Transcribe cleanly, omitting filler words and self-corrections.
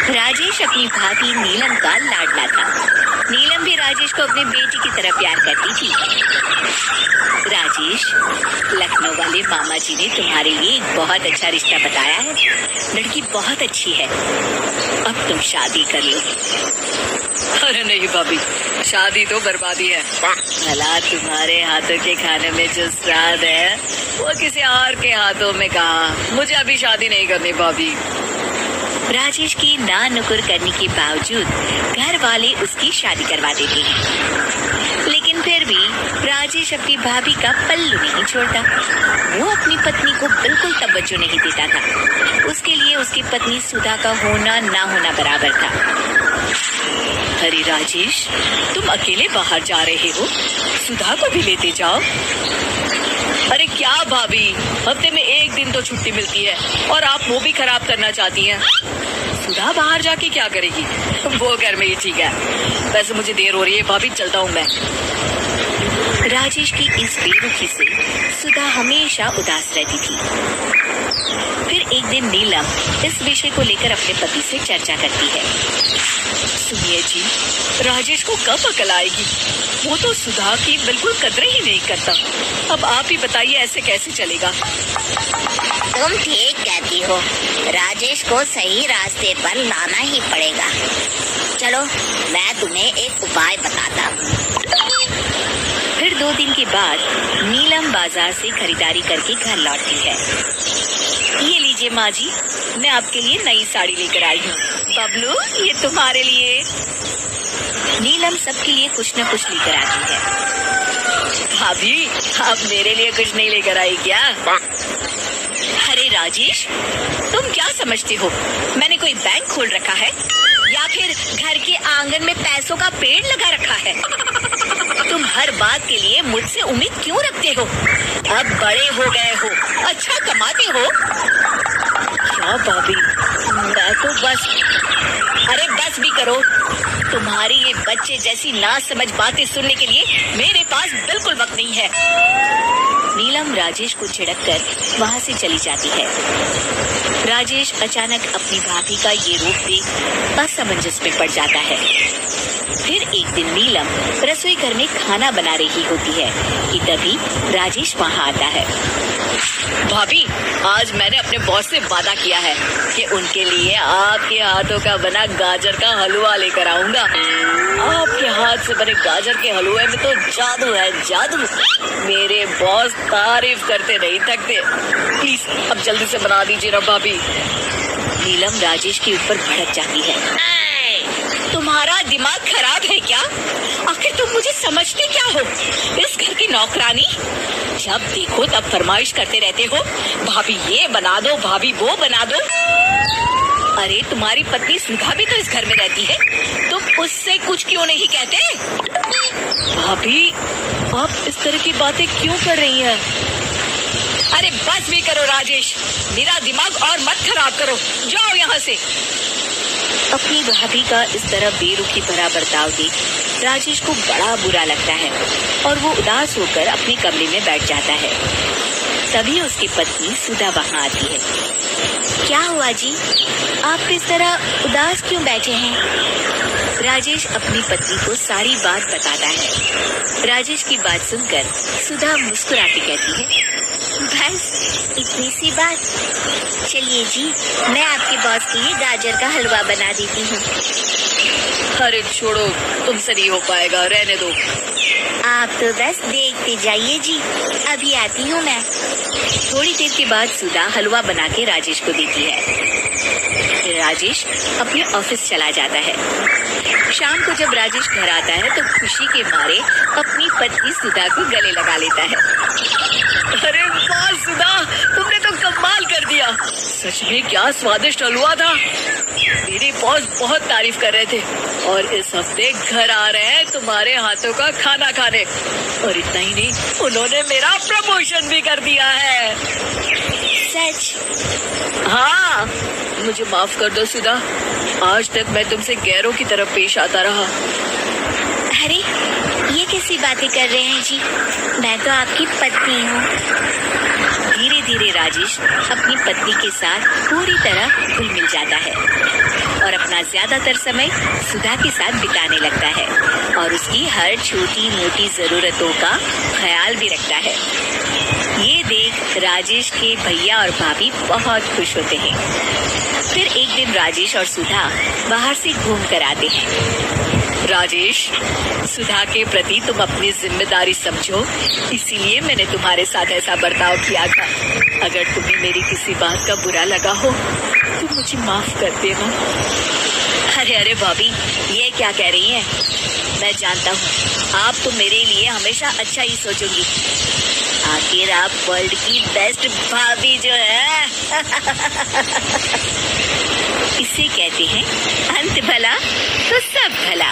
राजेश अपनी भाभी नीलम का लाडला था। नीलम भी राजेश को अपनी बेटी की तरह प्यार करती थी। राजेश, लखनऊ वाले मामा जी ने तुम्हारे लिए एक बहुत अच्छा रिश्ता बताया है। लड़की बहुत अच्छी है, अब तुम शादी कर लो। अरे नहीं भाभी, शादी तो बर्बादी है। भला तुम्हारे हाथों के खाने में जो स्वाद है वो किसी और के हाथों में कहा। मुझे अभी शादी नहीं करनी भाभी। राजेश की ना नुकुर करने के बावजूद घर वाले उसकी शादी करवा देते हैं, लेकिन फिर भी राजेश अपनी भाभी का पल्लू नहीं छोड़ता। वो अपनी पत्नी को बिल्कुल तवज्जो नहीं देता था। उसके लिए उसकी पत्नी सुधा का होना ना होना बराबर था। अरे राजेश, तुम अकेले बाहर जा रहे हो, सुधा को भी लेते जाओ। अरे क्या भाभी, हफ्ते में एक दिन तो छुट्टी मिलती है और आप वो भी खराब करना चाहती हैं। सुधा बाहर जाके क्या करेगी, वो घर में ही ठीक है। वैसे मुझे देर हो रही है भाभी, चलता हूँ मैं। राजेश की इस बेरुखी से सुधा हमेशा उदास रहती थी। फिर एक दिन नीलम इस विषय को लेकर अपने पति से चर्चा करती है। सुनिए जी, राजेश को कब अकल आएगी? वो तो सुधा की बिल्कुल कदर ही नहीं करता। अब आप ही बताइए, ऐसे कैसे चलेगा? तुम ठीक कहती हो, राजेश को सही रास्ते पर लाना ही पड़ेगा। चलो मैं तुम्हें एक उपाय बताता हूँ। फिर 2 दिन के बाद नीलम बाजार से खरीदारी करके घर लौटती है। ये लीजिए माँ जी, मैं आपके लिए नई साड़ी लेकर आई हूँ। बबलू, ये तुम्हारे लिए। नीलम सबके लिए कुछ न कुछ लेकर आती है। भाभी, आप मेरे लिए कुछ नहीं लेकर आई क्या? अरे राजेश, तुम क्या समझते हो, मैंने कोई बैंक खोल रखा है या फिर घर के आंगन में पैसों का पेड़ लगा रखा है? तुम हर बात के लिए मुझसे उम्मीद क्यों रखते हो? अब बड़े हो गए हो, अच्छा कमाते हो। क्या भाभी, मैं तो बस। अरे बस भी करो, तुम्हारी ये बच्चे जैसी ना समझ बातें सुनने के लिए मेरे पास बिल्कुल वक्त नहीं है। नीलम राजेश को छिड़ककर वहाँ से चली जाती है। राजेश अचानक अपनी भाभी का ये रूप देख असमंजस में पड़ जाता है। फिर एक दिन नीलम रसोई घर में खाना बना रही होती है कि तभी राजेश वहाँ आता है। भाभी, आज मैंने अपने बॉस से वादा किया है कि उनके लिए आपके हाथों का बना गाजर का हलवा लेकर आऊंगा। आपके हाथ से बने गाजर के हलवे में तो जादू है, जादू। मेरे बॉस तारीफ करते नहीं थकते। प्लीज अब जल्दी से बना दीजिए ना भाभी। नीलम राजेश के ऊपर भड़क जाती है। तुम्हारा दिमाग खराब है क्या? आखिर तुम मुझे समझते क्या हो? इस घर की नौकरानी? जब देखो तब फरमाइश करते रहते हो, भाभी ये बना दो, भाभी वो बना दो। अरे तुम्हारी पत्नी सुधा भी तो इस घर में रहती है, तुम उससे कुछ क्यों नहीं कहते? भाभी, आप इस तरह की बातें क्यों कर रही हैं? अरे बस भी करो राजेश, मेरा दिमाग और मत खराब करो, जाओ यहाँ से। अपनी भाभी का इस तरह बेरुखी भरा बर्ताव देख राजेश को बड़ा बुरा लगता है और वो उदास होकर अपने कमरे में बैठ जाता है। तभी उसकी पत्नी सुधा वहाँ आती है। क्या हुआ जी, आप इस तरह उदास क्यों बैठे हैं? राजेश अपनी पत्नी को सारी बात बताता है। राजेश की बात सुनकर सुधा मुस्कुराती कहती है, बस इतनी सी बात। चलिए जी, मैं आपके बॉस के लिए गाजर का हलवा बना देती हूँ। अरे छोड़ो, तुमसे नहीं हो पाएगा, रहने दो। आप तो बस देखते जाइए जी, अभी आती हूँ मैं। थोड़ी देर के बाद सुधा हलवा बना के राजेश को देती है। फिर राजेश अपने ऑफिस चला जाता है। शाम को जब राजेश घर आता है तो खुशी के मारे अपनी पत्नी सुधा को गले लगा लेता है। अरे वाह सुधा, तुमने तो कमाल कर दिया। सच में क्या स्वादिष्ट हलवा था। मेरे बॉस बहुत तारीफ कर रहे थे और इस हफ्ते घर आ रहे हैं तुम्हारे हाथों का खाना खाने। और इतना ही नहीं, उन्होंने मेरा प्रमोशन भी कर दिया है। सच? हाँ, मुझे माफ कर दो सुधा, आज तक मैं तुमसे गैरों की तरफ पेश आता रहा। अरे ये कैसी बातें कर रहे हैं जी, मैं तो आपकी पत्नी हूँ। धीरे धीरे राजेश अपनी पत्नी के साथ पूरी तरह घुल मिल जाता है और अपना अपना ज्यादातर समय सुधा के साथ बिताने लगता है और उसकी हर छोटी मोटी जरूरतों का ख्याल भी रखता है। ये देख राजेश के भैया और भाभी बहुत खुश होते हैं। फिर एक दिन राजेश और सुधा बाहर से घूम कर आते हैं। राजेश, सुधा के प्रति तुम अपनी जिम्मेदारी समझो, इसीलिए मैंने तुम्हारे साथ ऐसा बर्ताव किया था। अगर तुम्हें मेरी किसी बात का बुरा लगा हो तो मुझे माफ कर देना। अरे अरे भाभी, ये क्या कह रही हैं? मैं जानता हूँ आप तो मेरे लिए हमेशा अच्छा ही सोचोगी। आखिर आप वर्ल्ड की बेस्ट भाभी जो है। इसे कहते हैं अंत भला तो सब भला।